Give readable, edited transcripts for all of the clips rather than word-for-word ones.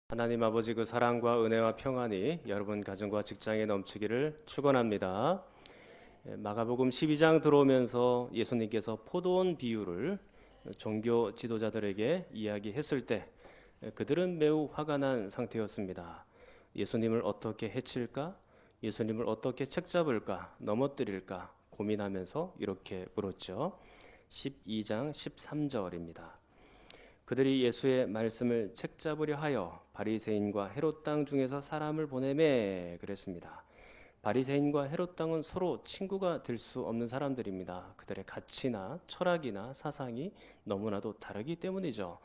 하나님 아버지 그 사랑과 은혜와 평안이 여러분 가정과 직장에 넘치기를 축원합니다. 마가복음 12장 들어오면서 예수님께서 포도원 비유를 종교 지도자들에게 이야기했을 때 그들은 매우 화가 난 상태였습니다. 예수님을 어떻게 해칠까? 예수님을 어떻게 책잡을까? 넘어뜨릴까? 고민하면서 이렇게 물었죠. 12장 13절입니다. 그들이 예수의 말씀을 책잡으려 하여 바리새인과 헤롯 땅 중에서 사람을 보내매 그랬습니다. 바리새인과 헤롯 땅은 서로 친구가 될 수 없는 사람들입니다. 그들의 가치나 철학이나 사상이 너무나도 다르기 때문이죠.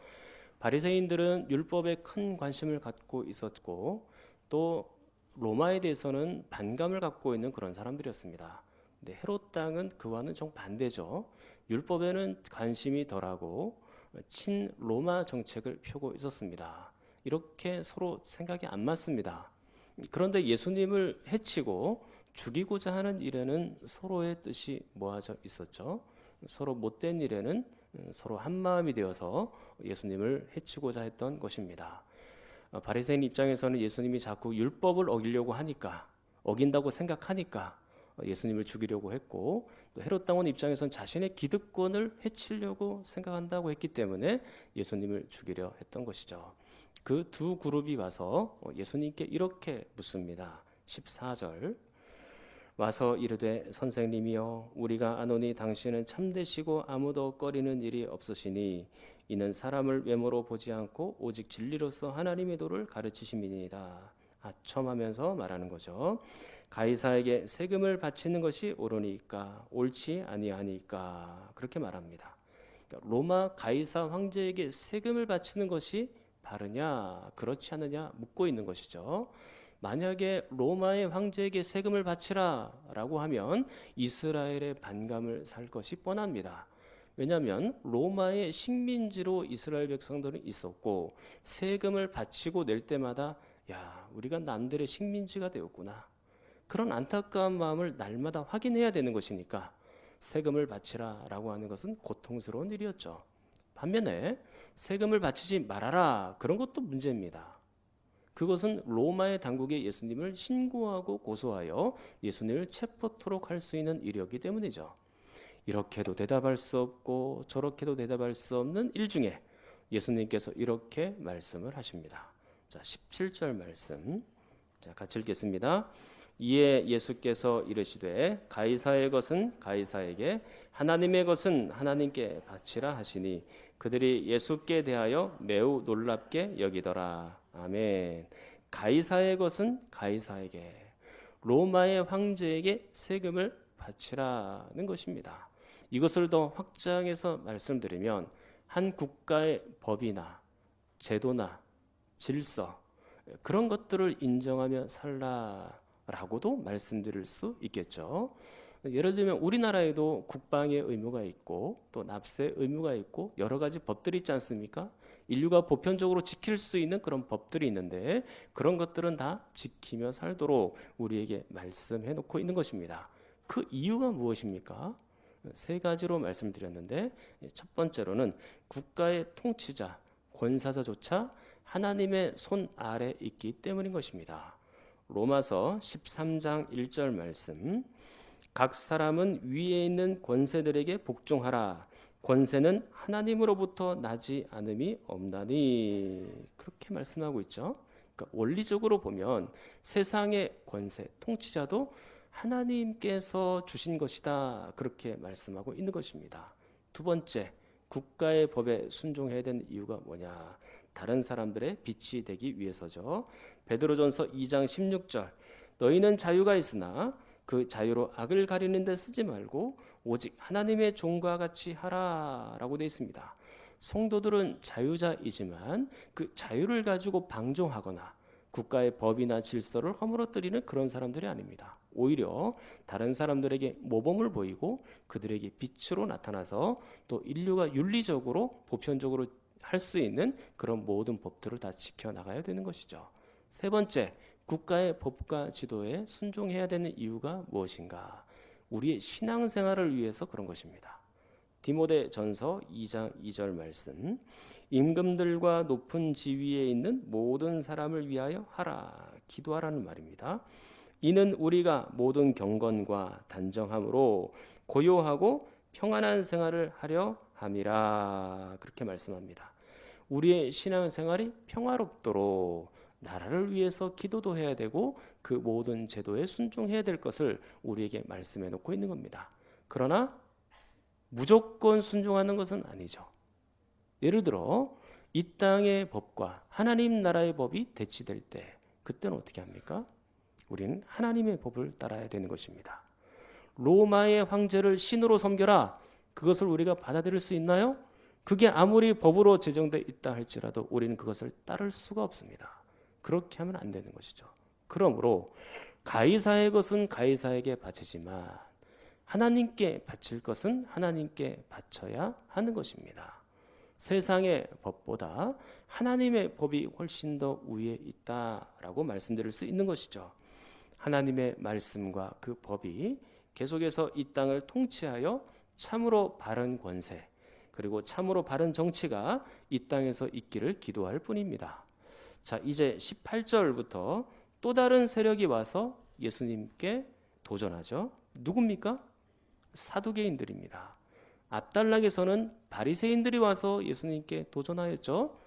바리새인들은 율법에 큰 관심을 갖고 있었고 또 로마에 대해서는 반감을 갖고 있는 그런 사람들이었습니다. 근데 헤롯 땅은 그와는 정반대죠. 율법에는 관심이 덜하고 친로마 정책을 펴고 있었습니다. 이렇게 서로 생각이 안 맞습니다. 그런데 예수님을 해치고 죽이고자 하는 일에는 서로의 뜻이 모아져 있었죠. 서로 못된 일에는 서로 한 마음이 되어서 예수님을 해치고자 했던 것입니다. 바리새인 입장에서는 예수님이 자꾸 율법을 어기려고 하니까, 어긴다고 생각하니까 예수님을 죽이려고 했고, 또 헤롯 당원 입장에서는 자신의 기득권을 해치려고 생각한다고 했기 때문에 예수님을 죽이려 했던 것이죠. 그 두 그룹이 와서 예수님께 이렇게 묻습니다. 14절 와서 이르되 선생님이여 우리가 아노니 당신은 참되시고 아무도 꺼리는 일이 없으시니 이는 사람을 외모로 보지 않고 오직 진리로서 하나님의 도를 가르치심이니이다. 아첨하면서 말하는 거죠. 가이사에게 세금을 바치는 것이 옳으니까 옳지 아니하니까 그렇게 말합니다. 그러니까 로마 가이사 황제에게 세금을 바치는 것이 바르냐 그렇지 않느냐 묻고 있는 것이죠. 만약에 로마의 황제에게 세금을 바치라라고 하면 이스라엘의 반감을 살 것이 뻔합니다. 왜냐하면 로마의 식민지로 이스라엘 백성들은 있었고 세금을 바치고 낼 때마다 야 우리가 남들의 식민지가 되었구나 그런 안타까운 마음을 날마다 확인해야 되는 것이니까 세금을 바치라라고 하는 것은 고통스러운 일이었죠. 반면에 세금을 바치지 말아라 그런 것도 문제입니다. 그것은 로마의 당국에 예수님을 신고하고 고소하여 예수님을 체포토록 할 수 있는 일이었기 때문이죠. 이렇게도 대답할 수 없고 저렇게도 대답할 수 없는 일 중에 예수님께서 이렇게 말씀을 하십니다. 자, 17절 말씀. 자, 같이 읽겠습니다. 이에 예수께서 이르시되 가이사의 것은 가이사에게 하나님의 것은 하나님께 바치라 하시니 그들이 예수께 대하여 매우 놀랍게 여기더라. 아멘. 가이사의 것은 가이사에게 로마의 황제에게 세금을 바치라는 것입니다. 이것을 더 확장해서 말씀드리면 한 국가의 법이나 제도나 질서 그런 것들을 인정하며 살라라고도 말씀드릴 수 있겠죠. 예를 들면 우리나라에도 국방의 의무가 있고 또 납세 의무가 있고 여러 가지 법들이 있지 않습니까? 인류가 보편적으로 지킬 수 있는 그런 법들이 있는데 그런 것들은 다 지키며 살도록 우리에게 말씀해 놓고 있는 것입니다. 그 이유가 무엇입니까? 세 가지로 말씀드렸는데 첫 번째로는 국가의 통치자, 권사자조차 하나님의 손 아래 있기 때문인 것입니다. 로마서 13장 1절 말씀 각 사람은 위에 있는 권세들에게 복종하라. 권세는 하나님으로부터 나지 않음이 없나니 그렇게 말씀하고 있죠. 그러니까 원리적으로 보면 세상의 권세, 통치자도 하나님께서 주신 것이다 그렇게 말씀하고 있는 것입니다. 두 번째, 국가의 법에 순종해야 되는 이유가 뭐냐? 다른 사람들의 빛이 되기 위해서죠. 베드로전서 2장 16절 너희는 자유가 있으나 그 자유로 악을 가리는 데 쓰지 말고 오직 하나님의 종과 같이 하라라고 되어 있습니다. 성도들은 자유자이지만 그 자유를 가지고 방종하거나 국가의 법이나 질서를 허물어뜨리는 그런 사람들이 아닙니다. 오히려 다른 사람들에게 모범을 보이고 그들에게 빛으로 나타나서 또 인류가 윤리적으로 보편적으로 할 수 있는 그런 모든 법들을 다 지켜나가야 되는 것이죠. 세 번째, 국가의 법과 지도에 순종해야 되는 이유가 무엇인가? 우리의 신앙생활을 위해서 그런 것입니다. 디모데전서 2장 2절 말씀. 임금들과 높은 지위에 있는 모든 사람을 위하여 하라, 기도하라는 말입니다. 이는 우리가 모든 경건과 단정함으로 고요하고 평안한 생활을 하려 함이라, 그렇게 말씀합니다. 우리의 신앙생활이 평화롭도록 나라를 위해서 기도도 해야 되고 그 모든 제도에 순종해야 될 것을 우리에게 말씀해 놓고 있는 겁니다. 그러나 무조건 순종하는 것은 아니죠. 예를 들어 이 땅의 법과 하나님 나라의 법이 대치될 때 그때는 어떻게 합니까? 우리는 하나님의 법을 따라야 되는 것입니다. 로마의 황제를 신으로 섬겨라, 그것을 우리가 받아들일 수 있나요? 그게 아무리 법으로 제정되어 있다 할지라도 우리는 그것을 따를 수가 없습니다. 그렇게 하면 안 되는 것이죠. 그러므로 가이사의 것은 가이사에게 바치지만 하나님께 바칠 것은 하나님께 바쳐야 하는 것입니다. 세상의 법보다 하나님의 법이 훨씬 더 위에 있다라고 말씀드릴 수 있는 것이죠. 하나님의 말씀과 그 법이 계속해서 이 땅을 통치하여 참으로 바른 권세, 그리고 참으로 바른 정치가 이 땅에서 있기를 기도할 뿐입니다. 자, 이제 18절부터 또 다른 세력이 와서 예수님께 도전하죠. 누굽니까? 사두개인들입니다. 앞단락에서는 바리새인들이 와서 예수님께 도전하였죠.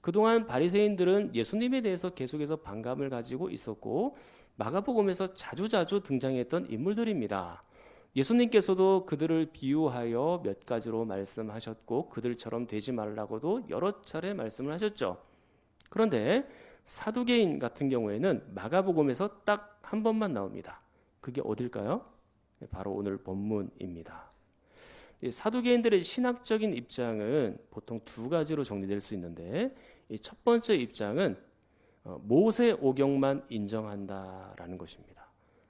그동안 바리새인들은 예수님에 대해서 계속해서 반감을 가지고 있었고 마가복음에서 자주자주 등장했던 인물들입니다. 예수님께서도 그들을 비유하여 몇 가지로 말씀하셨고 그들처럼 되지 말라고도 여러 차례 말씀을 하셨죠. 그런데 사두개인 같은 경우에는 마가복음에서 딱 한 번만 나옵니다. 그게 어딜까요? 바로 오늘 본문입니다. 사두개인들의 신학적인 입장은 보통 두 가지로 정리될 수 있는데, 이 첫 번째 입장은 모세 오경만 인정한다라는 것입니다.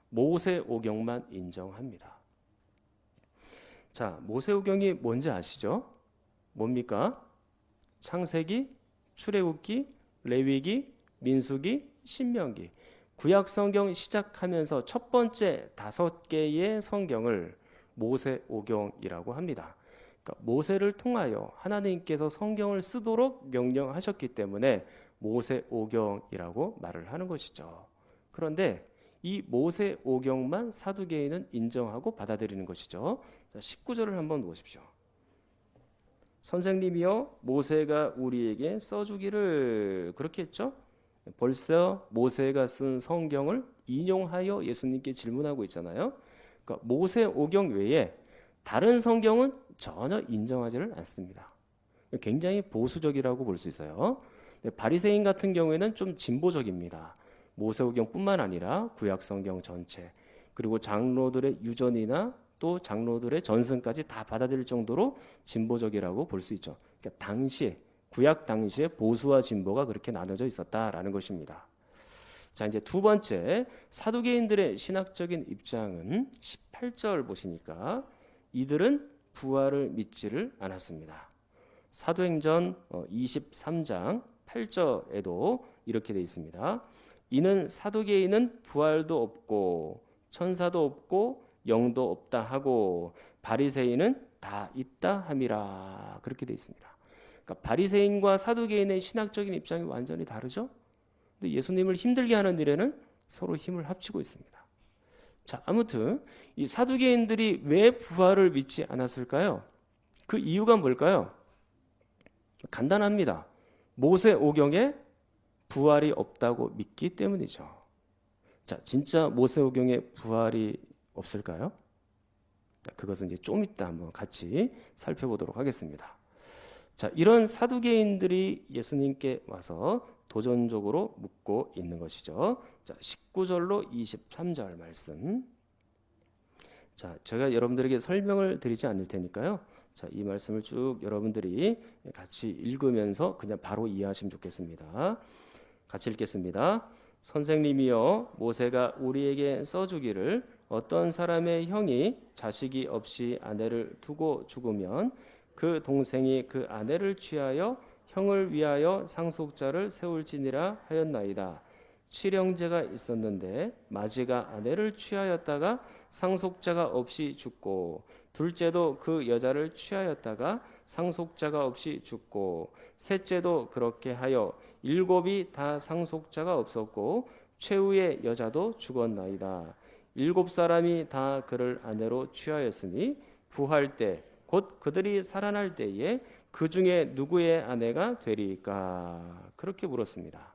모세 오경만 인정합니다. 자, 모세 오경이 뭔지 아시죠? 뭡니까? 창세기, 출애굽기, 레위기, 민수기, 신명기. 구약 성경 시작하면서 첫 번째 5개의 성경을 모세 오경이라고 합니다. 그러니까 모세를 통하여 하나님께서 성경을 쓰도록 명령하셨기 때문에 모세 오경이라고 말을 하는 것이죠. 그런데 이 모세 오경만 사두개인은 인정하고 받아들이는 것이죠. 19절을 한번 보십시오. 선생님이여 모세가 우리에게 써주기를, 그렇게 했죠. 벌써 모세가 쓴 성경을 인용하여 예수님께 질문하고 있잖아요. 그러니까 모세 오경 외에 다른 성경은 전혀 인정하지를 않습니다. 굉장히 보수적이라고 볼 수 있어요. 바리새인 같은 경우에는 좀 진보적입니다. 모세 오경뿐만 아니라 구약 성경 전체, 그리고 장로들의 유전이나 또 장로들의 전승까지 다 받아들일 정도로 진보적이라고 볼 수 있죠. 그러니까 당시 구약 당시에 보수와 진보가 그렇게 나눠져 있었다라는 것입니다. 자, 이제 두 번째 사두개인들의 신학적인 입장은 18절 보시니까 이들은 부활을 믿지를 않았습니다. 사도행전 23장 8절에도 이렇게 되어 있습니다. 이는 사두개인은 부활도 없고 천사도 없고 영도 없다 하고 바리새인은 다 있다 함이라, 그렇게 되어 있습니다. 그러니까 바리새인과 사두개인의 신학적인 입장이 완전히 다르죠. 근데 예수님을 힘들게 하는 일에는 서로 힘을 합치고 있습니다. 자, 아무튼 이 사두개인들이 왜 부활을 믿지 않았을까요? 그 이유가 뭘까요? 간단합니다. 모세 오경에 부활이 없다고 믿기 때문이죠. 자, 진짜 모세 오경에 부활이 없을까요? 자, 그것은 이제 좀 이따 한번 같이 살펴보도록 하겠습니다. 자, 이런 사두개인들이 예수님께 와서 도전적으로 묻고 있는 것이죠. 자, 19절로 23절 말씀. 자, 제가 여러분들에게 설명을 드리지 않을 테니까요. 자, 이 말씀을 쭉 여러분들이 같이 읽으면서 그냥 바로 이해하시면 좋겠습니다. 같이 읽겠습니다. 선생님이여 모세가 우리에게 써주기를 어떤 사람의 형이 자식이 없이 아내를 두고 죽으면 그 동생이 그 아내를 취하여 형을 위하여 상속자를 세울지니라 하였나이다. 칠형제가 있었는데 마지가 아내를 취하였다가 상속자가 없이 죽고 둘째도 그 여자를 취하였다가 상속자가 없이 죽고 셋째도 그렇게 하여 일곱이 다 상속자가 없었고 최후의 여자도 죽었나이다. 일곱 사람이 다 그를 아내로 취하였으니 부활 때 곧 그들이 살아날 때에 그 중에 누구의 아내가 되리까? 그렇게 물었습니다.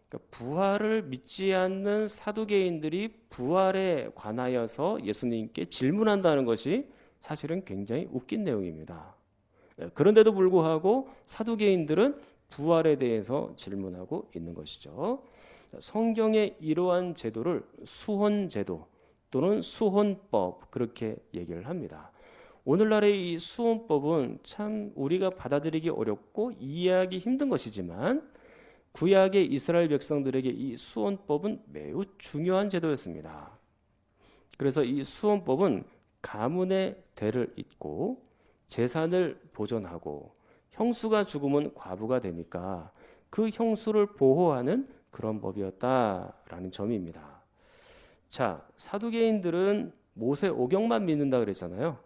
그러니까 부활을 믿지 않는 사두개인들이 부활에 관하여서 예수님께 질문한다는 것이 사실은 굉장히 웃긴 내용입니다. 그런데도 불구하고 사두개인들은 부활에 대해서 질문하고 있는 것이죠. 성경의 이러한 제도를 수혼제도 또는 수혼법 그렇게 얘기를 합니다. 오늘날의 이 수혼법은 참 우리가 받아들이기 어렵고 이해하기 힘든 것이지만 구약의 이스라엘 백성들에게 이 수혼법은 매우 중요한 제도였습니다. 그래서 이 수혼법은 가문의 대를 잇고 재산을 보존하고 형수가 죽으면 과부가 되니까 그 형수를 보호하는 그런 법이었다라는 점입니다. 자, 사두개인들은 모세 오경만 믿는다 그랬잖아요.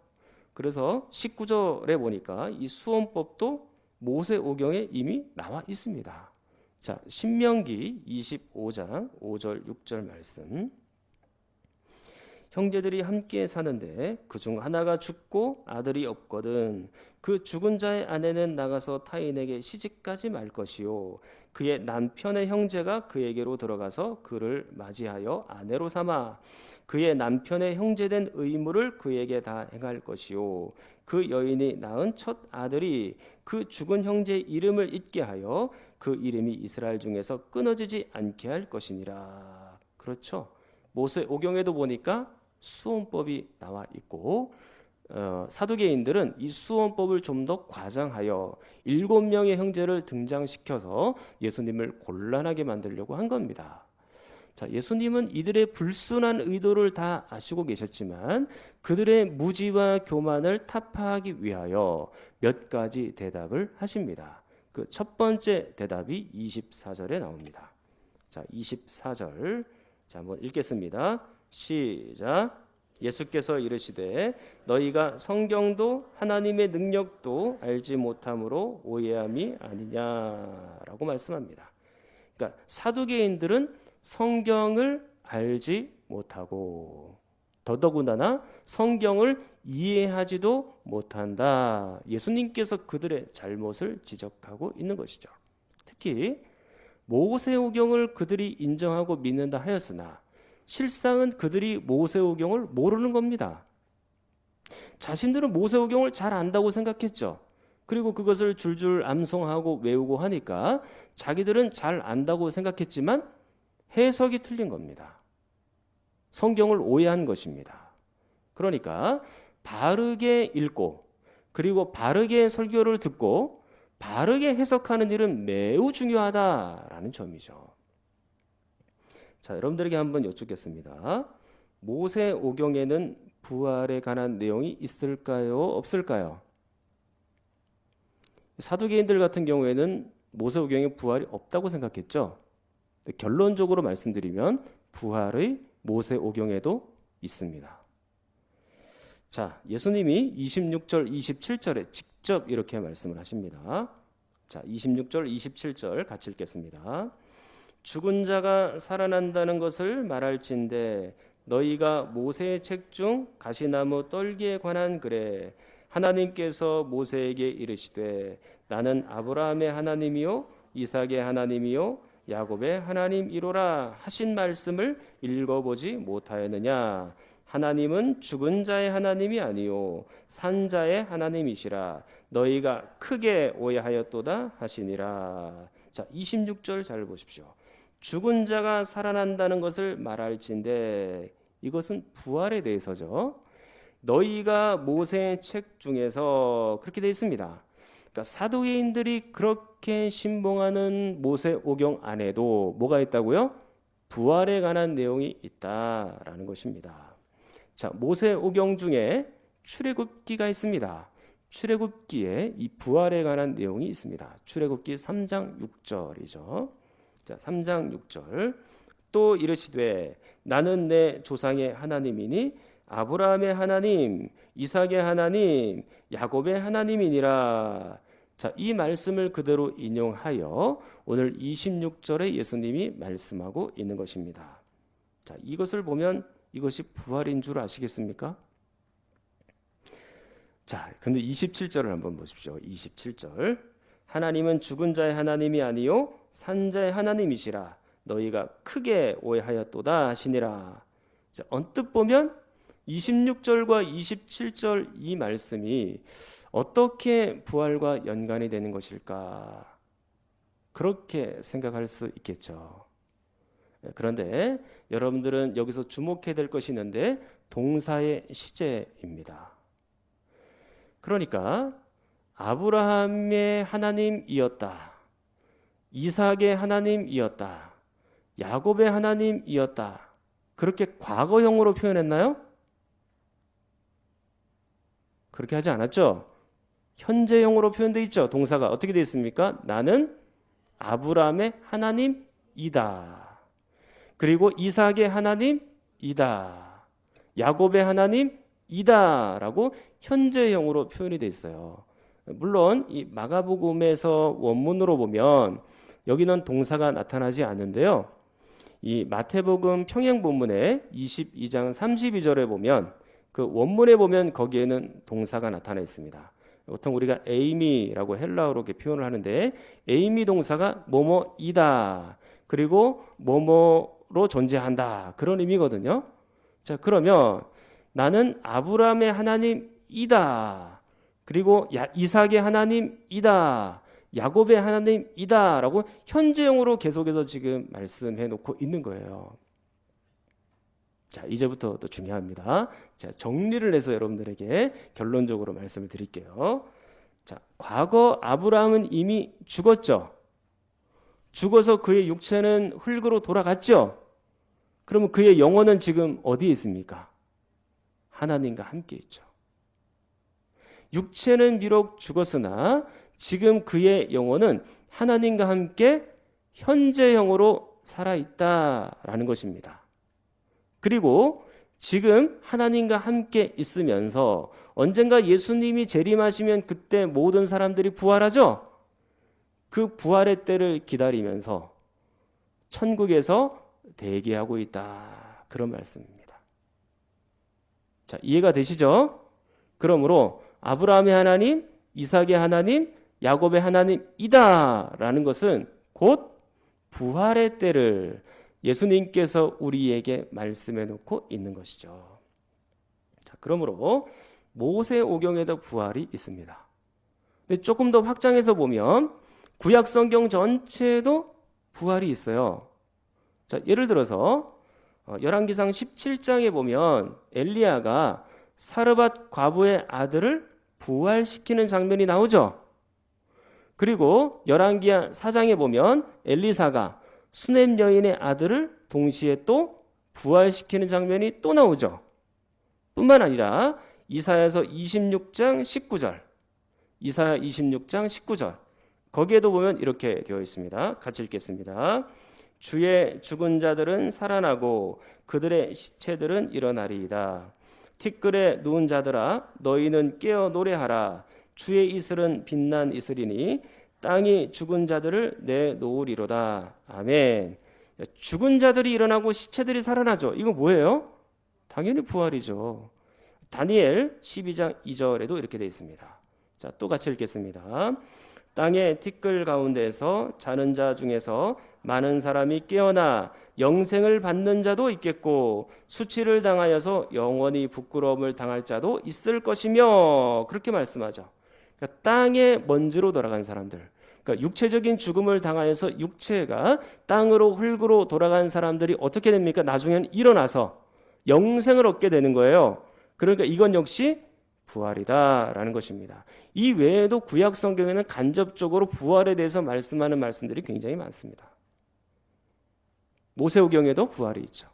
그래서 19절에 보니까 이 수혼법도 모세 오경에 이미 나와 있습니다. 자, 신명기 25장 5절 6절 말씀. 형제들이 함께 사는데 그중 하나가 죽고 아들이 없거든 그 죽은 자의 아내는 나가서 타인에게 시집가지 말 것이요 그의 남편의 형제가 그에게로 들어가서 그를 맞이하여 아내로 삼아 그의 남편의 형제된 의무를 그에게 다 행할 것이요 그 여인이 낳은 첫 아들이 그 죽은 형제의 이름을 잊게 하여 그 이름이 이스라엘 중에서 끊어지지 않게 할 것이니라. 그렇죠. 모세 오경에도 보니까 수혼법이 나와 있고 사두개인들은 이 수혼법을 좀 더 과장하여 7명의 형제를 등장시켜서 예수님을 곤란하게 만들려고 한 겁니다. 자, 예수님은 이들의 불순한 의도를 다 아시고 계셨지만 그들의 무지와 교만을 타파하기 위하여 몇 가지 대답을 하십니다. 그 첫 번째 대답이 24절에 나옵니다. 자, 24절 자, 한번 읽겠습니다. 시작. 예수께서 이르시되 너희가 성경도 하나님의 능력도 알지 못함으로 오해함이 아니냐라고 말씀합니다. 그러니까 사두개인들은 성경을 알지 못하고 더더군다나 성경을 이해하지도 못한다. 예수님께서 그들의 잘못을 지적하고 있는 것이죠. 특히 모세오경을 그들이 인정하고 믿는다 하였으나 실상은 그들이 모세오경을 모르는 겁니다. 자신들은 모세오경을 잘 안다고 생각했죠. 그리고 그것을 줄줄 암송하고 외우고 하니까 자기들은 잘 안다고 생각했지만 해석이 틀린 겁니다. 성경을 오해한 것입니다. 그러니까 바르게 읽고 그리고 바르게 설교를 듣고 바르게 해석하는 일은 매우 중요하다라는 점이죠. 자, 여러분들에게 한번 여쭙겠습니다. 모세오경에는 부활에 관한 내용이 있을까요? 없을까요? 사두개인들 같은 경우에는 모세오경에 부활이 없다고 생각했죠. 결론적으로 말씀드리면 부활의 모세오경에도 있습니다. 자, 예수님이 26절, 27절에 직접 이렇게 말씀을 하십니다. 자, 26절, 27절 같이 읽겠습니다. 죽은 자가 살아난다는 것을 말할진대 너희가 모세의 책 중 가시나무 떨기에 관한 글에 하나님께서 모세에게 이르시되 나는 아브라함의 하나님이요 이삭의 하나님이요 야곱의 하나님이로라 하신 말씀을 읽어보지 못하였느냐. 하나님은 죽은 자의 하나님이 아니요 산 자의 하나님이시라. 너희가 크게 오해하였도다 하시니라. 자, 26절 잘 보십시오. 죽은 자가 살아난다는 것을 말할진대 이것은 부활에 대해서죠. 너희가 모세의 책 중에서 그렇게 되어 있습니다. 그러니까 사도계인들이 그렇게 신봉하는 모세오경 안에도 뭐가 있다고요? 부활에 관한 내용이 있다라는 것입니다. 자, 모세오경 중에 출애굽기가 있습니다. 출애굽기에 이 부활에 관한 내용이 있습니다. 출애굽기 3장 6절이죠. 자, 3장 6절. 또 이르시되 나는 내 조상의 하나님이니 아브라함의 하나님, 이삭의 하나님, 야곱의 하나님이니라. 자, 이 말씀을 그대로 인용하여 오늘 26절에 예수님이 말씀하고 있는 것입니다. 자, 이것을 보면 이것이 부활인 줄 아시겠습니까? 자, 근데 27절을 한번 보십시오. 27절. 하나님은 죽은 자의 하나님이 아니요 산 자의 하나님이시라. 너희가 크게 오해하였도다 하시니라. 자, 언뜻 보면 26절과 27절 이 말씀이 어떻게 부활과 연관이 되는 것일까? 그렇게 생각할 수 있겠죠. 그런데 여러분들은 여기서 주목해야 될 것이 있는데 동사의 시제입니다. 그러니까 아브라함의 하나님이었다, 이삭의 하나님이었다, 야곱의 하나님이었다, 그렇게 과거형으로 표현했나요? 그렇게 하지 않았죠? 현재형으로 표현되어 있죠. 동사가 어떻게 되어 있습니까? 나는 아브라함의 하나님이다. 그리고 이삭의 하나님이다. 야곱의 하나님이다 라고 현재형으로 표현이 되어 있어요. 물론 이 마가복음에서 원문으로 보면 여기는 동사가 나타나지 않는데요. 이 마태복음 평행본문의 22장 32절에 보면 그 원문에 보면 거기에는 동사가 나타나 있습니다. 보통 우리가 에이미라고 헬라어로 이렇게 표현을 하는데 에이미 동사가 뭐뭐이다. 그리고 뭐뭐로 존재한다. 그런 의미거든요. 자, 그러면 나는 아브라함의 하나님이다. 그리고 이삭의 하나님이다. 야곱의 하나님이다. 라고 현재형으로 계속해서 지금 말씀해 놓고 있는 거예요. 자, 이제부터 또 중요합니다. 자, 정리를 해서 여러분들에게 결론적으로 말씀을 드릴게요. 자, 과거 아브라함은 이미 죽었죠. 죽어서 그의 육체는 흙으로 돌아갔죠. 그러면 그의 영혼은 지금 어디에 있습니까? 하나님과 함께 있죠. 육체는 비록 죽었으나 지금 그의 영혼은 하나님과 함께 현재형으로 살아있다라는 것입니다. 그리고 지금 하나님과 함께 있으면서 언젠가 예수님이 재림하시면 그때 모든 사람들이 부활하죠. 그 부활의 때를 기다리면서 천국에서 대기하고 있다. 그런 말씀입니다. 자, 이해가 되시죠? 그러므로 아브라함의 하나님, 이삭의 하나님, 야곱의 하나님이다 라는 것은 곧 부활의 때를 예수님께서 우리에게 말씀해 놓고 있는 것이죠. 자, 그러므로 모세오경에도 부활이 있습니다. 근데 조금 더 확장해서 보면 구약 성경 전체에도 부활이 있어요. 자, 예를 들어서 열왕기상 17장에 보면 엘리야가 사르밧 과부의 아들을 부활시키는 장면이 나오죠. 그리고 열왕기하 4장에 보면 엘리사가 수넴 여인의 아들을 동시에 또 부활시키는 장면이 또 나오죠. 뿐만 아니라 이사야서 26장 19절, 이사야 26장 19절 거기에도 보면 이렇게 되어 있습니다. 같이 읽겠습니다. 주의 죽은 자들은 살아나고 그들의 시체들은 일어나리이다. 티끌에 누운 자들아 너희는 깨어 노래하라. 주의 이슬은 빛난 이슬이니 땅이 죽은 자들을 내놓으리로다. 아멘. 죽은 자들이 일어나고 시체들이 살아나죠. 이거 뭐예요? 당연히 부활이죠. 다니엘 12장 2절에도 이렇게 되어 있습니다. 자, 또 같이 읽겠습니다. 땅의 티끌 가운데서 자는 자 중에서 많은 사람이 깨어나 영생을 받는 자도 있겠고 수치를 당하여서 영원히 부끄러움을 당할 자도 있을 것이며 그렇게 말씀하죠. 그러니까 땅의 먼지로 돌아간 사람들, 그러니까 육체적인 죽음을 당하여서 육체가 땅으로 흙으로 돌아간 사람들이 어떻게 됩니까? 나중에는 일어나서 영생을 얻게 되는 거예요. 그러니까 이건 역시 부활이다라는 것입니다. 이 외에도 구약 성경에는 간접적으로 부활에 대해서 말씀하는 말씀들이 굉장히 많습니다. 모세오경에도 부활이 있죠.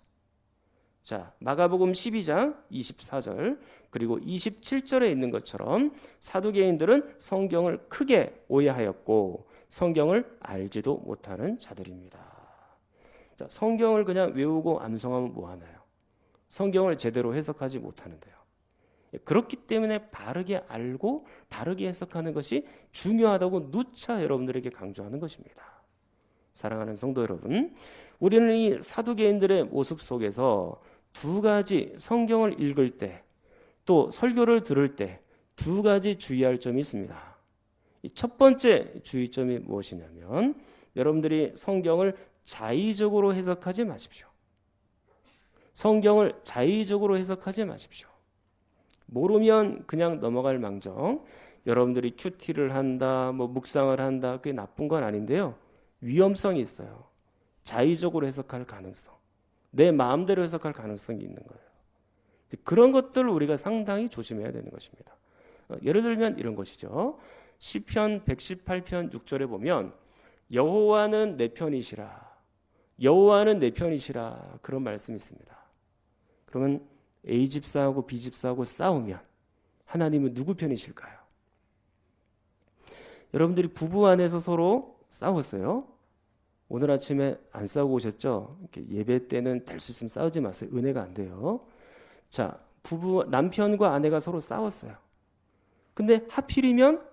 자, 마가복음 12장 24절 그리고 27절에 있는 것처럼 사두개인들은 성경을 크게 오해하였고 성경을 알지도 못하는 자들입니다. 자, 성경을 그냥 외우고 암송하면 뭐하나요? 성경을 제대로 해석하지 못하는데요. 그렇기 때문에 바르게 알고 바르게 해석하는 것이 중요하다고 누차 여러분들에게 강조하는 것입니다. 사랑하는 성도 여러분, 우리는 이 사두개인들의 모습 속에서 두 가지 성경을 읽을 때 또 설교를 들을 때 두 가지 주의할 점이 있습니다. 이 첫 번째 주의점이 무엇이냐면 여러분들이 성경을 자의적으로 해석하지 마십시오. 성경을 자의적으로 해석하지 마십시오. 모르면 그냥 넘어갈 망정 여러분들이 큐티를 한다, 묵상을 한다, 그게 나쁜 건 아닌데요. 위험성이 있어요. 자의적으로 해석할 가능성, 내 마음대로 해석할 가능성이 있는 거예요. 그런 것들을 우리가 상당히 조심해야 되는 것입니다. 예를 들면 이런 것이죠. 시편 118편 6절에 보면 여호와는 내 편이시라, 여호와는 내 편이시라, 그런 말씀이 있습니다. 그러면 A 집사하고 B 집사하고 싸우면 하나님은 누구 편이실까요? 여러분들이 부부 안에서 서로 싸웠어요? 오늘 아침에 안 싸우고 오셨죠? 예배 때는 될 수 있으면 싸우지 마세요. 은혜가 안 돼요. 자, 남편과 아내가 서로 싸웠어요. 근데 하필이면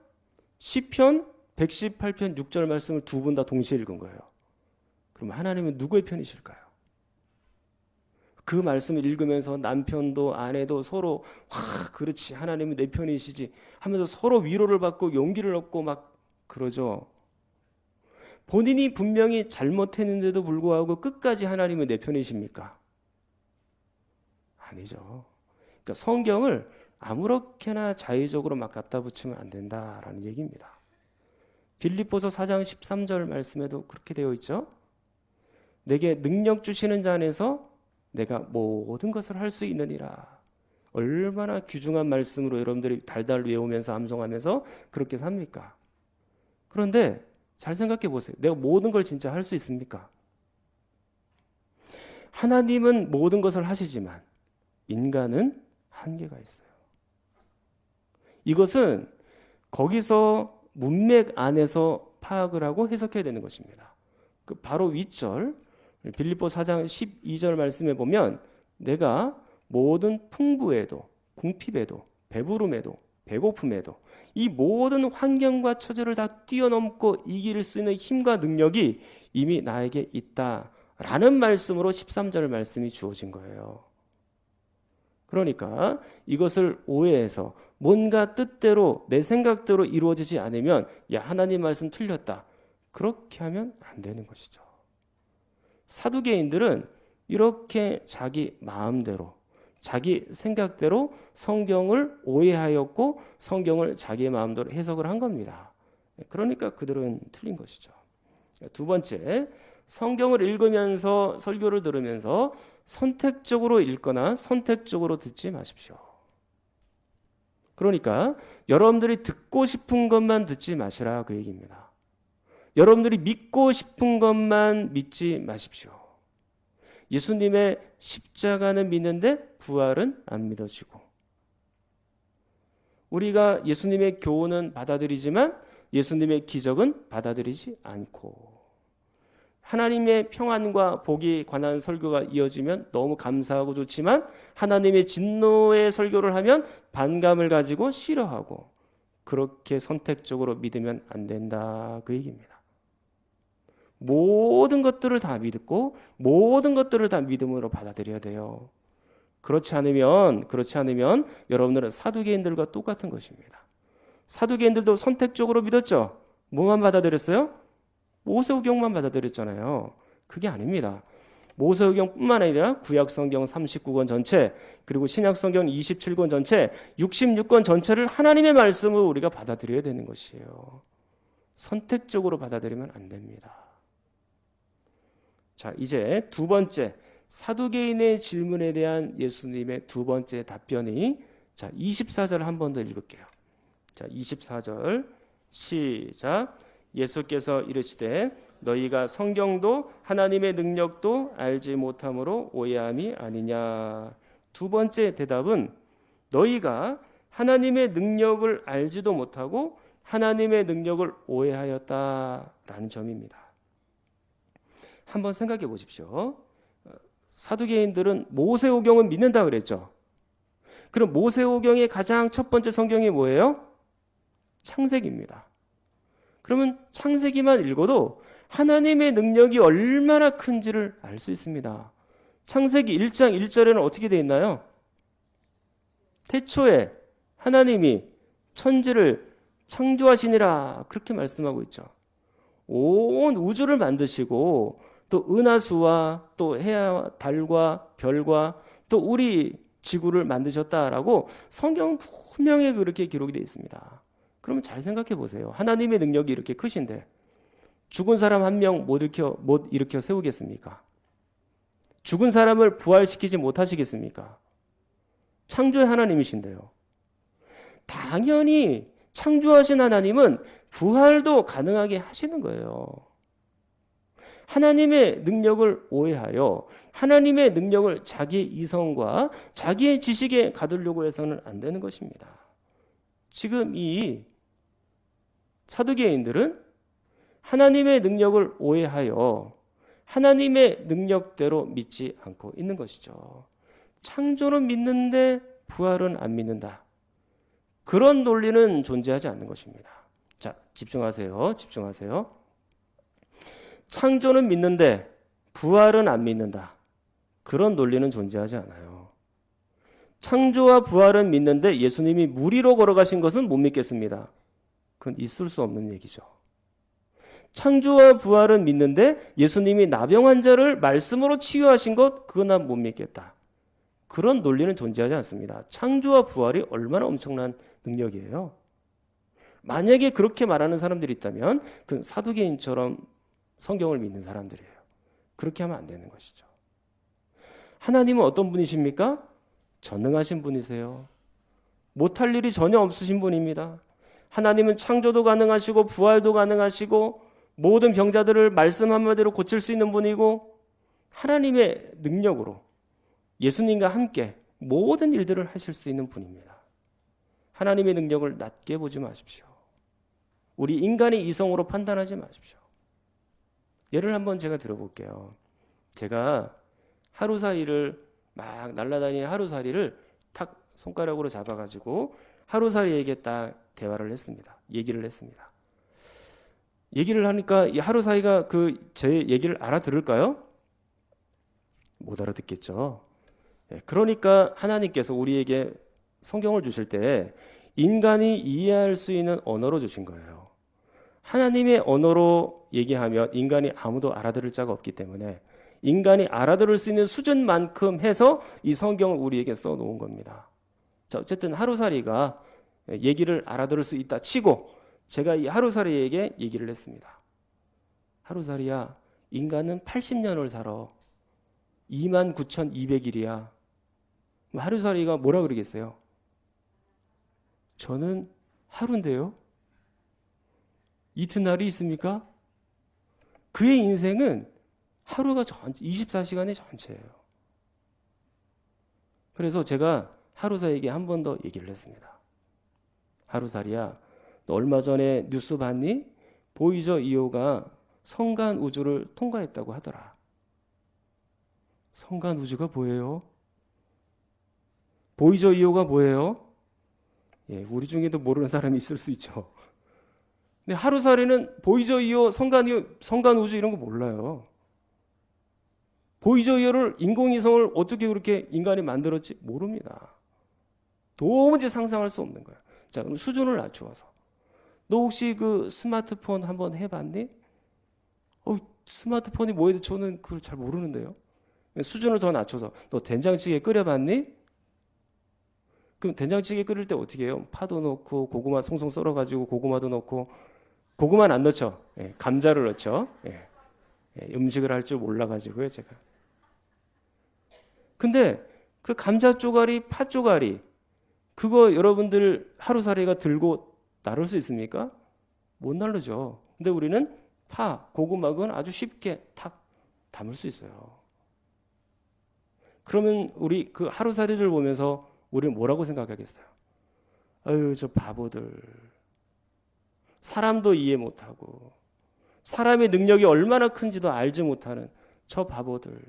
시편 118편 6절 말씀을 두 분 다 동시에 읽은 거예요. 그럼 하나님은 누구의 편이실까요? 그 말씀을 읽으면서 남편도 아내도 서로 그렇지, 하나님은 내 편이시지 하면서 서로 위로를 받고 용기를 얻고 막 그러죠. 본인이 분명히 잘못했는데도 불구하고 끝까지 하나님은 내 편이십니까? 아니죠. 그러니까 성경을 아무렇게나 자의적으로 막 갖다 붙이면 안 된다라는 얘기입니다. 빌립보서 4장 13절 말씀에도 그렇게 되어 있죠. 내게 능력 주시는 자 안에서 내가 모든 것을 할 수 있느니라. 얼마나 귀중한 말씀으로 여러분들이 달달 외우면서 암송하면서 그렇게 삽니까? 그런데 잘 생각해 보세요. 내가 모든 걸 진짜 할 수 있습니까? 하나님은 모든 것을 하시지만 인간은 한계가 있어요. 이것은 거기서 문맥 안에서 파악을 하고 해석해야 되는 것입니다. 그 바로 윗절 빌립보 4장 12절 말씀에 보면 내가 모든 풍부에도 궁핍에도 배부름에도 배고픔에도 이 모든 환경과 처절을 다 뛰어넘고 이길 수 있는 힘과 능력이 이미 나에게 있다라는 말씀으로 13절 말씀이 주어진 거예요. 그러니까 이것을 오해해서 뭔가 뜻대로 내 생각대로 이루어지지 않으면 야, 하나님 말씀 틀렸다, 그렇게 하면 안 되는 것이죠. 사두개인들은 이렇게 자기 마음대로 자기 생각대로 성경을 오해하였고 성경을 자기의 마음대로 해석을 한 겁니다. 그러니까 그들은 틀린 것이죠. 두 번째, 성경을 읽으면서 설교를 들으면서 선택적으로 읽거나 선택적으로 듣지 마십시오. 그러니까 여러분들이 듣고 싶은 것만 듣지 마시라, 그 얘기입니다. 여러분들이 믿고 싶은 것만 믿지 마십시오. 예수님의 십자가는 믿는데 부활은 안 믿어지고, 우리가 예수님의 교훈은 받아들이지만 예수님의 기적은 받아들이지 않고, 하나님의 평안과 복이 관한 설교가 이어지면 너무 감사하고 좋지만 하나님의 진노의 설교를 하면 반감을 가지고 싫어하고, 그렇게 선택적으로 믿으면 안 된다, 그 얘기입니다. 모든 것들을 다 믿고 모든 것들을 다 믿음으로 받아들여야 돼요. 그렇지 않으면 여러분들은 사두개인들과 똑같은 것입니다. 사두개인들도 선택적으로 믿었죠. 뭐만 받아들였어요? 모세오경만 받아들였잖아요. 그게 아닙니다. 모세오경뿐만 아니라 구약성경 39권 전체, 그리고 신약성경 27권 전체, 66권 전체를 하나님의 말씀으로 우리가 받아들여야 되는 것이에요. 선택적으로 받아들이면 안 됩니다. 자, 이제 두 번째, 사두개인의 질문에 대한 예수님의 두 번째 답변이, 자, 24절 한 번 더 읽을게요. 자, 24절 시작. 예수께서 이르시되 너희가 성경도 하나님의 능력도 알지 못함으로 오해함이 아니냐. 두 번째 대답은 너희가 하나님의 능력을 알지도 못하고 하나님의 능력을 오해하였다라는 점입니다. 한번 생각해 보십시오. 사두개인들은 모세오경은 믿는다 그랬죠. 그럼 모세오경의 가장 첫 번째 성경이 뭐예요? 창세기입니다. 그러면 창세기만 읽어도 하나님의 능력이 얼마나 큰지를 알 수 있습니다. 창세기 1장 1절에는 어떻게 되어 있나요? 태초에 하나님이 천지를 창조하시니라 그렇게 말씀하고 있죠. 온 우주를 만드시고 또 은하수와 또 해와 달과 별과 또 우리 지구를 만드셨다라고 성경은 분명히 그렇게 기록이 되어 있습니다. 그러면 잘 생각해 보세요. 하나님의 능력이 이렇게 크신데 죽은 사람 한 명 못 일으켜 세우겠습니까? 죽은 사람을 부활시키지 못하시겠습니까? 창조의 하나님이신데요. 당연히 창조하신 하나님은 부활도 가능하게 하시는 거예요. 하나님의 능력을 오해하여 하나님의 능력을 자기의 이성과 자기의 지식에 가두려고 해서는 안 되는 것입니다. 지금 이 사두개인들은 하나님의 능력을 오해하여 하나님의 능력대로 믿지 않고 있는 것이죠. 창조는 믿는데 부활은 안 믿는다. 그런 논리는 존재하지 않는 것입니다. 자, 집중하세요. 집중하세요. 창조는 믿는데 부활은 안 믿는다. 그런 논리는 존재하지 않아요. 창조와 부활은 믿는데 예수님이 물 위로 걸어가신 것은 못 믿겠습니다. 그건 있을 수 없는 얘기죠. 창조와 부활은 믿는데 예수님이 나병 환자를 말씀으로 치유하신 것 그건 난 못 믿겠다. 그런 논리는 존재하지 않습니다. 창조와 부활이 얼마나 엄청난 능력이에요. 만약에 그렇게 말하는 사람들이 있다면 그건 사두개인처럼 성경을 믿는 사람들이에요. 그렇게 하면 안 되는 것이죠. 하나님은 어떤 분이십니까? 전능하신 분이세요. 못할 일이 전혀 없으신 분입니다. 하나님은 창조도 가능하시고 부활도 가능하시고 모든 병자들을 말씀 한마디로 고칠 수 있는 분이고 하나님의 능력으로 예수님과 함께 모든 일들을 하실 수 있는 분입니다. 하나님의 능력을 낮게 보지 마십시오. 우리 인간의 이성으로 판단하지 마십시오. 예를 한번 제가 들어볼게요. 제가 하루살이를 막 날아다니는 하루살이를 탁 손가락으로 잡아가지고 하루살이에게 딱 대화를 했습니다. 얘기를 했습니다. 얘기를 하니까 이 하루살이가 제 얘기를 알아들을까요? 못 알아듣겠죠. 그러니까 하나님께서 우리에게 성경을 주실 때 인간이 이해할 수 있는 언어로 주신 거예요. 하나님의 언어로 얘기하면 인간이 아무도 알아들을 자가 없기 때문에 인간이 알아들을 수 있는 수준만큼 해서 이 성경을 우리에게 써놓은 겁니다. 자, 어쨌든 하루살이가 얘기를 알아들을 수 있다 치고 제가 이 하루살이에게 얘기를 했습니다. 하루살이야, 인간은 80년을 살아. 29,200일이야. 하루살이가 뭐라 그러겠어요? 저는 하루인데요. 이튿날이 있습니까? 그의 인생은 하루가 24시간의 전체예요. 그래서 제가 하루살이에게 한 번 더 얘기를 했습니다. 하루살이야, 너 얼마 전에 뉴스 봤니? 보이저 2호가 성간 우주를 통과했다고 하더라. 성간 우주가 뭐예요? 보이저 2호가 뭐예요? 예, 우리 중에도 모르는 사람이 있을 수 있죠. 근데 하루살이는 보이저 2호, 성간 우주 이런 거 몰라요. 보이저 2호를 인공위성을 어떻게 그렇게 인간이 만들었지 모릅니다. 도무지 상상할 수 없는 거야. 자, 그럼 수준을 낮추어서. 너 혹시 그 스마트폰 한번 해봤니? 스마트폰이 뭐예요? 저는 그걸 잘 모르는데요. 수준을 더 낮춰서 너 된장찌개 끓여봤니? 그럼 된장찌개 끓일 때 어떻게 해요? 파도 넣고 고구마 송송 썰어가지고 고구마도 넣고 고구마는 안 넣죠. 예, 감자를 넣죠. 예, 음식을 할 줄 몰라가지고요 제가. 근데 그 감자 쪼가리, 파 쪼가리 그거 여러분들 하루살이가 들고 나를 수 있습니까? 못 나르죠. 근데 우리는 파, 고구마는 아주 쉽게 탁 담을 수 있어요. 그러면 우리 그 하루살이를 보면서 우리는 뭐라고 생각하겠어요? 아유, 저 바보들. 사람도 이해 못하고 사람의 능력이 얼마나 큰지도 알지 못하는 저 바보들.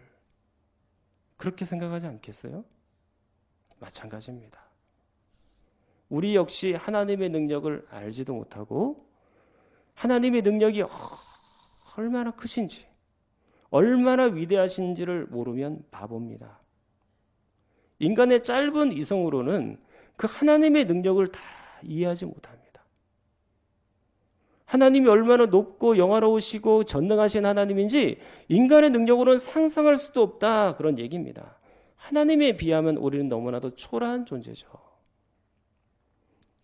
그렇게 생각하지 않겠어요? 마찬가지입니다. 우리 역시 하나님의 능력을 알지도 못하고 하나님의 능력이 얼마나 크신지, 얼마나 위대하신지를 모르면 바보입니다. 인간의 짧은 이성으로는 그 하나님의 능력을 다 이해하지 못합니다. 하나님이 얼마나 높고 영화로우시고 전능하신 하나님인지 인간의 능력으로는 상상할 수도 없다, 그런 얘기입니다. 하나님에 비하면 우리는 너무나도 초라한 존재죠.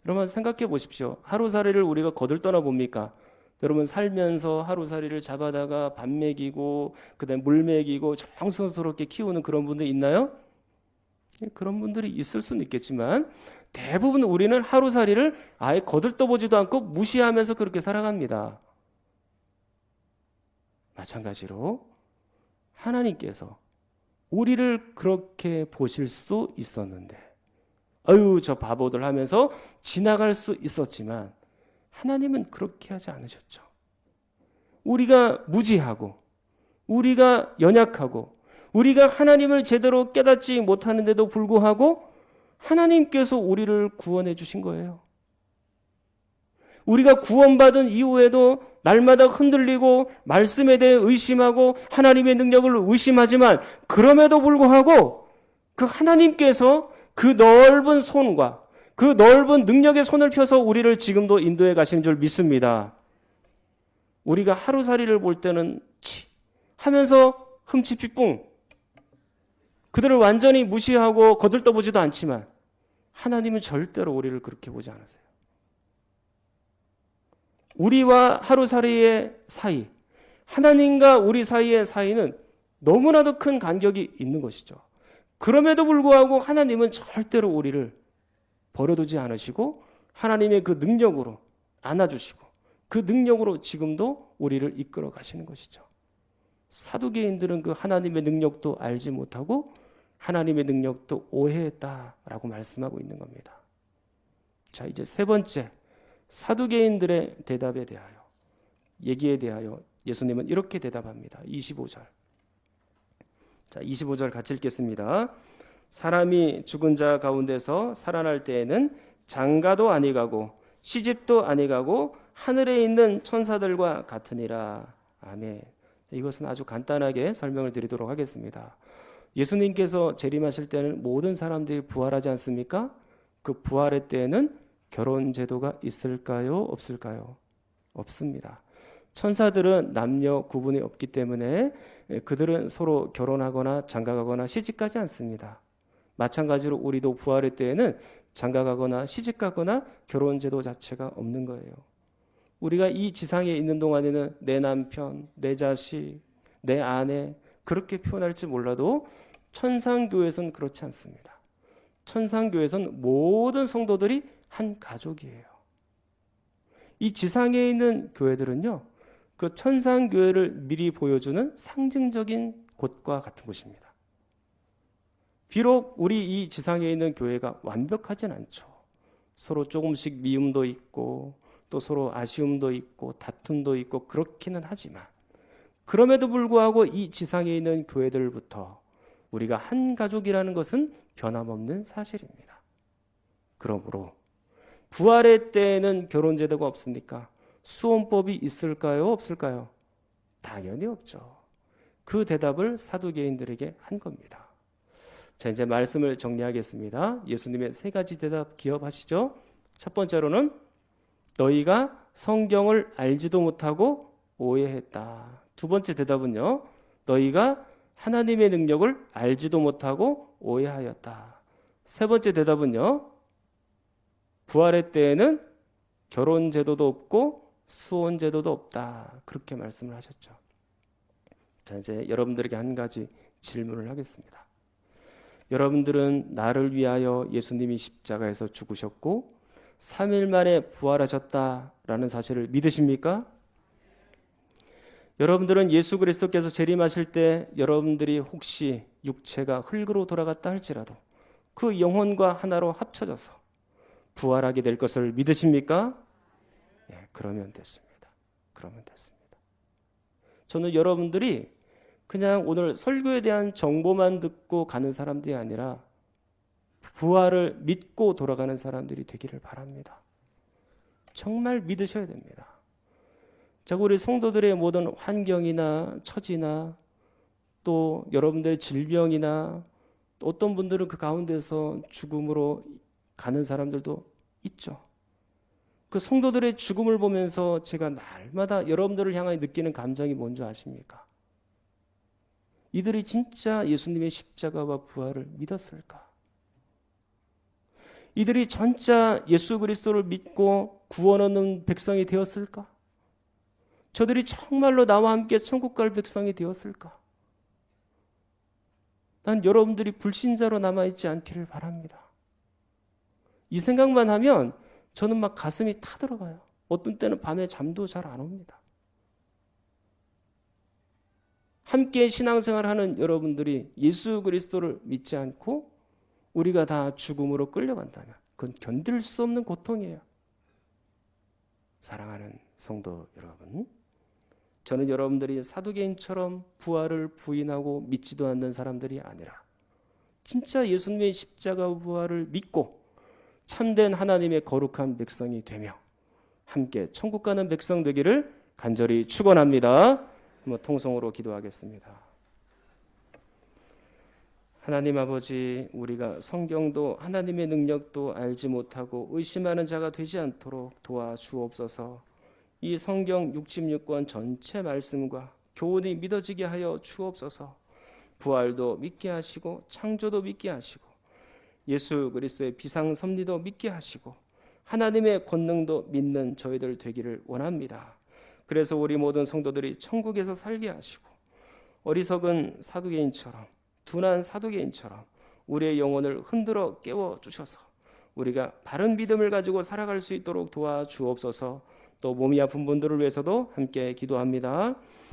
여러분 생각해 보십시오. 하루살이를 우리가 거들떠나 봅니까? 여러분 살면서 하루살이를 잡아다가 밥 먹이고 그다음에 물 먹이고 정성스럽게 키우는 그런 분들 있나요? 그런 분들이 있을 수는 있겠지만 대부분 우리는 하루살이를 아예 거들떠보지도 않고 무시하면서 그렇게 살아갑니다. 마찬가지로 하나님께서 우리를 그렇게 보실 수 있었는데 아유 저 바보들 하면서 지나갈 수 있었지만 하나님은 그렇게 하지 않으셨죠. 우리가 무지하고 우리가 연약하고 우리가 하나님을 제대로 깨닫지 못하는데도 불구하고 하나님께서 우리를 구원해 주신 거예요. 우리가 구원받은 이후에도 날마다 흔들리고 말씀에 대해 의심하고 하나님의 능력을 의심하지만 그럼에도 불구하고 그 하나님께서 그 넓은 손과 그 넓은 능력의 손을 펴서 우리를 지금도 인도해 가시는 줄 믿습니다. 우리가 하루살이를 볼 때는 치 하면서 흠칫 뿡 그들을 완전히 무시하고 거들떠보지도 않지만 하나님은 절대로 우리를 그렇게 보지 않으세요. 우리와 하루살이의 사이, 하나님과 우리 사이의 사이는 너무나도 큰 간격이 있는 것이죠. 그럼에도 불구하고 하나님은 절대로 우리를 버려두지 않으시고 하나님의 그 능력으로 안아주시고 그 능력으로 지금도 우리를 이끌어 가시는 것이죠. 사두개인들은 그 하나님의 능력도 알지 못하고 하나님의 능력도 오해했다라고 말씀하고 있는 겁니다. 자, 이제 세 번째 사두개인들의 대답에 대하여 얘기에 대하여 예수님은 이렇게 대답합니다. 25절. 자, 25절 같이 읽겠습니다. 사람이 죽은 자 가운데서 살아날 때에는 장가도 아니 가고 시집도 아니 가고 하늘에 있는 천사들과 같으니라. 아멘. 이것은 아주 간단하게 설명을 드리도록 하겠습니다. 예수님께서 재림하실 때는 모든 사람들이 부활하지 않습니까? 그 부활의 때에는 결혼 제도가 있을까요? 없을까요? 없습니다. 천사들은 남녀 구분이 없기 때문에 그들은 서로 결혼하거나 장가가거나 시집가지 않습니다. 마찬가지로 우리도 부활의 때에는 장가가거나 시집가거나 결혼 제도 자체가 없는 거예요. 우리가 이 지상에 있는 동안에는 내 남편, 내 자식, 내 아내 그렇게 표현할지 몰라도 천상교회에서는 그렇지 않습니다. 천상교회에서는 모든 성도들이 한 가족이에요. 이 지상에 있는 교회들은요, 그 천상교회를 미리 보여주는 상징적인 곳과 같은 곳입니다. 비록 우리 이 지상에 있는 교회가 완벽하진 않죠. 서로 조금씩 미움도 있고 또 서로 아쉬움도 있고 다툼도 있고 그렇기는 하지만 그럼에도 불구하고 이 지상에 있는 교회들부터 우리가 한 가족이라는 것은 변함없는 사실입니다. 그러므로 부활의 때에는 결혼제도가 없습니까? 수혼법이 있을까요? 없을까요? 당연히 없죠. 그 대답을 사두개인들에게 한 겁니다. 자, 이제 말씀을 정리하겠습니다. 예수님의 세 가지 대답 기억하시죠? 첫 번째로는 너희가 성경을 알지도 못하고 오해했다. 두 번째 대답은요, 너희가 하나님의 능력을 알지도 못하고 오해하였다. 세 번째 대답은요, 부활의 때에는 결혼 제도도 없고 수혼 제도도 없다. 그렇게 말씀을 하셨죠. 자, 이제 여러분들에게 한 가지 질문을 하겠습니다. 여러분들은 나를 위하여 예수님이 십자가에서 죽으셨고 3일 만에 부활하셨다라는 사실을 믿으십니까? 여러분들은 예수 그리스도께서 재림하실 때 여러분들이 혹시 육체가 흙으로 돌아갔다 할지라도 그 영혼과 하나로 합쳐져서 부활하게 될 것을 믿으십니까? 예, 그러면 됐습니다. 그러면 됐습니다. 저는 여러분들이 그냥 오늘 설교에 대한 정보만 듣고 가는 사람들이 아니라 부활을 믿고 돌아가는 사람들이 되기를 바랍니다. 정말 믿으셔야 됩니다. 자, 우리 성도들의 모든 환경이나 처지나 또 여러분들의 질병이나 또 어떤 분들은 그 가운데서 죽음으로 가는 사람들도 있죠. 그 성도들의 죽음을 보면서 제가 날마다 여러분들을 향하여 느끼는 감정이 뭔지 아십니까? 이들이 진짜 예수님의 십자가와 부활을 믿었을까? 이들이 진짜 예수 그리스도를 믿고 구원 얻는 백성이 되었을까? 저들이 정말로 나와 함께 천국 갈 백성이 되었을까? 난 여러분들이 불신자로 남아있지 않기를 바랍니다. 이 생각만 하면 저는 막 가슴이 타들어가요. 어떤 때는 밤에 잠도 잘 안 옵니다. 함께 신앙생활하는 여러분들이 예수 그리스도를 믿지 않고 우리가 다 죽음으로 끌려간다면 그건 견딜 수 없는 고통이에요. 사랑하는 성도 여러분, 저는 여러분들이 사두개인처럼 부활을 부인하고 믿지도 않는 사람들이 아니라 진짜 예수님의 십자가 부활을 믿고 참된 하나님의 거룩한 백성이 되며 함께 천국 가는 백성 되기를 간절히 축원합니다. 한번 통성으로 기도하겠습니다. 하나님 아버지, 우리가 성경도 하나님의 능력도 알지 못하고 의심하는 자가 되지 않도록 도와주옵소서. 이 성경 66권 전체 말씀과 교훈이 믿어지게 하여 주옵소서. 부활도 믿게 하시고 창조도 믿게 하시고 예수 그리스도의 비상섭리도 믿게 하시고 하나님의 권능도 믿는 저희들 되기를 원합니다. 그래서 우리 모든 성도들이 천국에서 살게 하시고 어리석은 사두개인처럼 둔한 사두개인처럼 우리의 영혼을 흔들어 깨워주셔서 우리가 바른 믿음을 가지고 살아갈 수 있도록 도와주옵소서. 또 몸이 아픈 분들을 위해서도 함께 기도합니다.